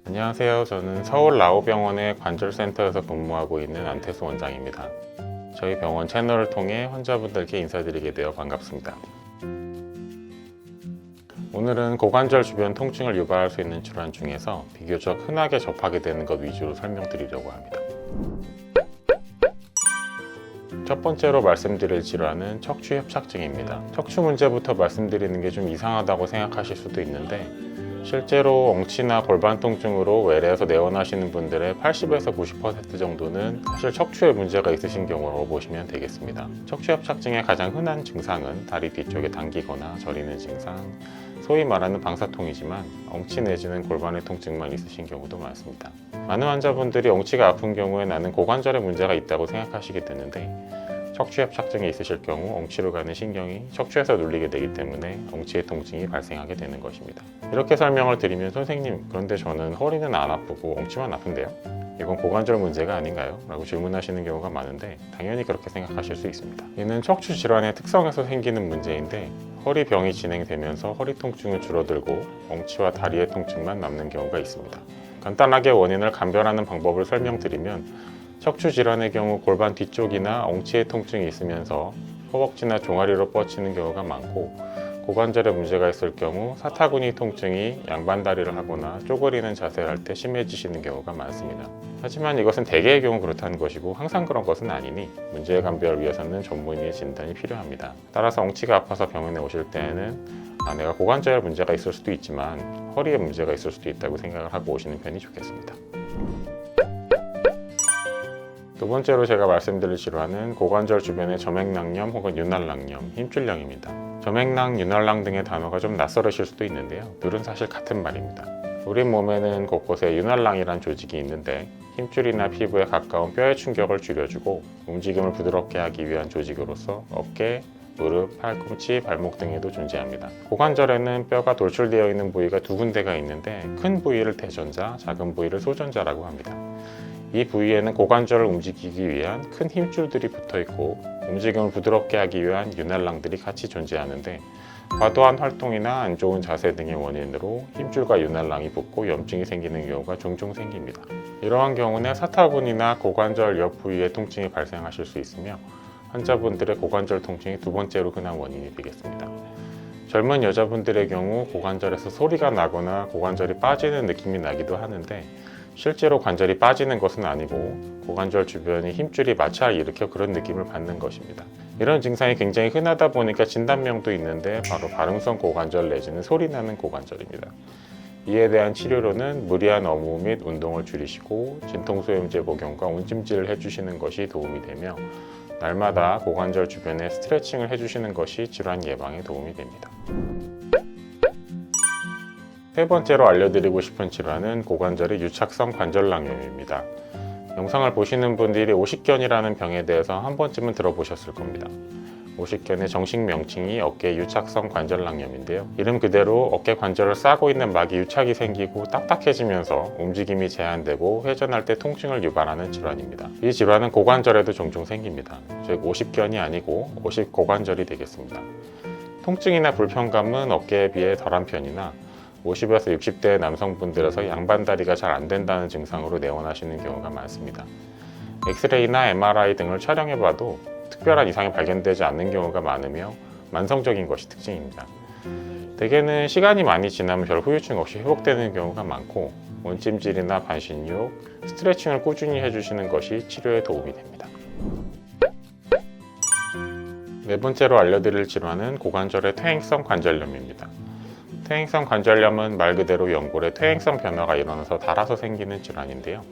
안녕하세요. 저는 서울 라오병원의 관절센터에서 근무하고 있는 안태수 원장입니다. 저희 병원 채널을 통해 환자분들께 인사드리게 되어 반갑습니다. 오늘은 고관절 주변 통증을 유발할 수 있는 질환 중에서 비교적 흔하게 접하게 되는 것 위주로 설명드리려고 합니다. 첫 번째로 말씀드릴 질환은 척추협착증입니다. 척추 문제부터 말씀드리는 게 좀 이상하다고 생각하실 수도 있는데 실제로 엉치나 골반 통증으로 외래에서 내원하시는 분들의 80에서 90% 정도는 사실 척추에 문제가 있으신 경우라고 보시면 되겠습니다. 척추협착증의 가장 흔한 증상은 다리 뒤쪽에 당기거나 저리는 증상, 소위 말하는 방사통이지만 엉치 내지는 골반의 통증만 있으신 경우도 많습니다. 많은 환자분들이 엉치가 아픈 경우에 나는 고관절에 문제가 있다고 생각하시게 되는데 척추협착증이 있으실 경우 엉치로 가는 신경이 척추에서 눌리게 되기 때문에 엉치의 통증이 발생하게 되는 것입니다. 이렇게 설명을 드리면 선생님, 그런데 저는 허리는 안 아프고 엉치만 아픈데요? 이건 고관절 문제가 아닌가요? 라고 질문하시는 경우가 많은데 당연히 그렇게 생각하실 수 있습니다. 이는 척추 질환의 특성에서 생기는 문제인데 허리병이 진행되면서 허리 통증은 줄어들고 엉치와 다리의 통증만 남는 경우가 있습니다. 간단하게 원인을 감별하는 방법을 설명드리면 척추 질환의 경우 골반 뒤쪽이나 엉치의 통증이 있으면서 허벅지나 종아리로 뻗치는 경우가 많고 고관절에 문제가 있을 경우 사타구니 통증이 양반다리를 하거나 쪼그리는 자세를 할 때 심해지시는 경우가 많습니다. 하지만 이것은 대개의 경우 그렇다는 것이고 항상 그런 것은 아니니 문제의 감별을 위해서는 전문의의 진단이 필요합니다. 따라서 엉치가 아파서 병원에 오실 때에는 내가 고관절에 문제가 있을 수도 있지만 허리에 문제가 있을 수도 있다고 생각을 하고 오시는 편이 좋겠습니다. 두 번째로 제가 말씀드릴 질환은 고관절 주변의 점액낭염 혹은 윤활낭염, 힘줄염입니다. 점액낭, 윤활낭 등의 단어가 좀 낯설으실 수도 있는데요. 둘은 사실 같은 말입니다. 우리 몸에는 곳곳에 윤활낭이란 조직이 있는데 힘줄이나 피부에 가까운 뼈의 충격을 줄여주고 움직임을 부드럽게 하기 위한 조직으로서 어깨, 무릎, 팔꿈치, 발목 등에도 존재합니다. 고관절에는 뼈가 돌출되어 있는 부위가 두 군데가 있는데 큰 부위를 대전자, 작은 부위를 소전자라고 합니다. 이 부위에는 고관절을 움직이기 위한 큰 힘줄들이 붙어 있고 움직임을 부드럽게 하기 위한 윤활랑들이 같이 존재하는데 과도한 활동이나 안 좋은 자세 등의 원인으로 힘줄과 윤활랑이 붙고 염증이 생기는 경우가 종종 생깁니다. 이러한 경우는 사타구니나 고관절 옆 부위에 통증이 발생하실 수 있으며 환자분들의 고관절 통증이 두 번째로 흔한 원인이 되겠습니다. 젊은 여자분들의 경우 고관절에서 소리가 나거나 고관절이 빠지는 느낌이 나기도 하는데 실제로 관절이 빠지는 것은 아니고 고관절 주변에 힘줄이 마찰을 일으켜 그런 느낌을 받는 것입니다. 이런 증상이 굉장히 흔하다 보니까 진단명도 있는데 바로 발응성 고관절 내지는 소리나는 고관절입니다. 이에 대한 치료로는 무리한 업무 및 운동을 줄이시고 진통소염제 복용과 온찜질을 해주시는 것이 도움이 되며 날마다 고관절 주변에 스트레칭을 해주시는 것이 질환 예방에 도움이 됩니다. 세 번째로 알려드리고 싶은 질환은 고관절의 유착성 관절낭염입니다. 영상을 보시는 분들이 오십견이라는 병에 대해서 한 번쯤은 들어보셨을 겁니다. 오십견의 정식 명칭이 어깨 유착성 관절낭염인데요. 이름 그대로 어깨 관절을 싸고 있는 막이 유착이 생기고 딱딱해지면서 움직임이 제한되고 회전할 때 통증을 유발하는 질환입니다. 이 질환은 고관절에도 종종 생깁니다. 즉 오십견이 아니고 오십고관절이 되겠습니다. 통증이나 불편감은 어깨에 비해 덜한 편이나 50에서 60대 남성분들에서 양반다리가 잘 안 된다는 증상으로 내원하시는 경우가 많습니다. 엑스레이나 MRI 등을 촬영해봐도 특별한 이상이 발견되지 않는 경우가 많으며 만성적인 것이 특징입니다. 대개는 시간이 많이 지나면 별 후유증 없이 회복되는 경우가 많고 온찜질이나 반신욕, 스트레칭을 꾸준히 해주시는 것이 치료에 도움이 됩니다. 네 번째로 알려드릴 질환은 고관절의 퇴행성 관절염입니다. 퇴행성 관절염은 말 그대로 연골의 퇴행성 변화가 일어나서 닳아서 생기는 질환인데요.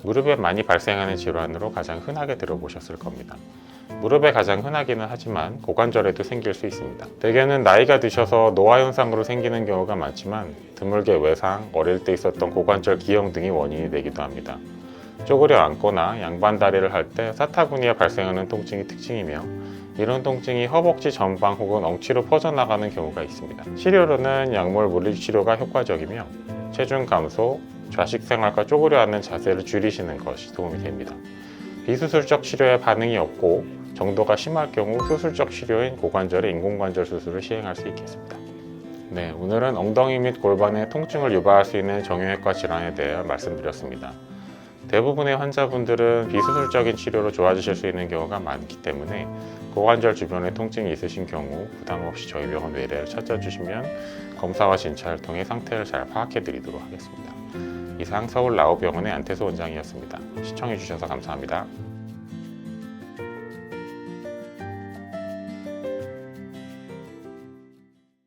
무릎에 많이 발생하는 질환으로 가장 흔하게 들어보셨을 겁니다. 무릎에 가장 흔하기는 하지만 고관절에도 생길 수 있습니다. 대개는 나이가 드셔서 노화 현상으로 생기는 경우가 많지만 드물게 외상, 어릴 때 있었던 고관절 기형 등이 원인이 되기도 합니다. 쪼그려 앉거나 양반다리를 할 때 사타구니에 발생하는 통증이 특징이며 이런 통증이 허벅지 전방 혹은 엉치로 퍼져나가는 경우가 있습니다. 치료로는 약물 물리치료가 효과적이며 체중 감소, 좌식 생활과 쪼그려 앉는 자세를 줄이시는 것이 도움이 됩니다. 비수술적 치료에 반응이 없고 정도가 심할 경우 수술적 치료인 고관절의 인공관절 수술을 시행할 수 있겠습니다. 네, 오늘은 엉덩이 및 골반의 통증을 유발할 수 있는 정형외과 질환에 대해 말씀드렸습니다. 대부분의 환자분들은 비수술적인 치료로 좋아지실 수 있는 경우가 많기 때문에 고관절 주변에 통증이 있으신 경우 부담 없이 저희 병원 외래를 찾아주시면 검사와 진찰을 통해 상태를 잘 파악해 드리도록 하겠습니다. 이상 서울 라오병원의 안태수 원장이었습니다. 시청해 주셔서 감사합니다.